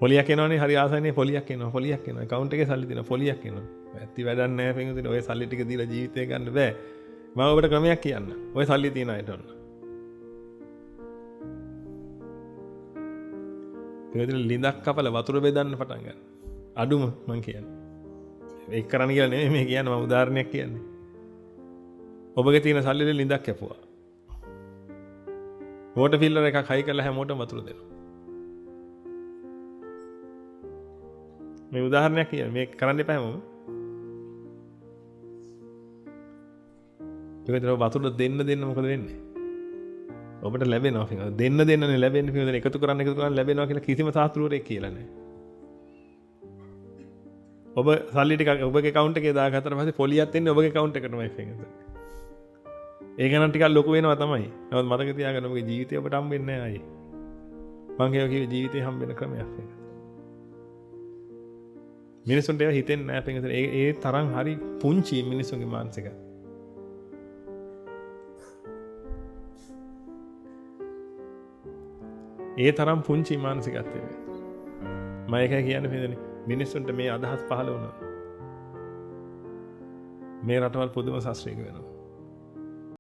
පොලියක් එනවනේ හරි ආසයිනේ පොලියක් එනවා account එකේ සල්ලි දෙනවා පොලියක් එනවා ඇත්ති වැඩක් නැහැ පින්වතුනි ඔය සල්ලි ටික දීලා ජීවිතය ගන්න බෑ මම ඔබට ක්‍රමයක් කියන්න ඔය සල්ලි තියන අයට ඔන්න පින්වතුනි ලිඳක් කපලා වතුර බෙදන්න පටන් ගන්න අඩුම මං කියන්නේ ඒක කරන්න කියලා නෙමෙයි මේ කියන්නේ මම උදාහරණයක් කියන්නේ ඔබගේ තියෙන සල්ලි වලින් ලිඳක් කැපුවා වෝටර් ෆිල්ටර් එකක් හයි කරලා හැමෝටම වතුර දෙනවා මේ උදාහරණයක් කියන්නේ මේක කරන්න එපා හැමෝම ඒකද වතුර දෙන්න මොකද වෙන්නේ ඔබට ලැබෙනවා පින්වතුනි දෙන්නනේ ලැබෙන්නේ පින්වතුනි එකතු කරන්න ලැබෙනවා කියලා කිසිම සාස්ත්‍රූවරයෙක් කියලා නැහැ ඔබ සල්ලි ටික ඔබගේ account එකේ දාගත්තට පස්සේ පොලියක් එන්නේ ඔබගේ account එකටමයි පින්වතුනි ඒක නම් ටිකක් ලොකු වෙනවා තමයි නමුත් මතක තියාගන්න ඔබගේ ජීවිතේ ඔබට හම්බ වෙන්නේ නැහැ ආයේ මං කියව ජීවිතේ හම්බ වෙන ක්‍රමයක් ඒක මිනිසුන්ට ඒවා හිතෙන්නේ නැහැ පින්වතුනි ඒ තරම් හරි පුංචි මිනිසුන්ගේ මානසිකය ඒ තරම් පුංචි මානසිකත්වය මම ඒකයි කියන්නේ පින්වතුනි මිනිසුන්ට මේ අදහස් පහළ වුණා මේ රටවල් පුදුම ශාස්ත්‍රීය වෙනවා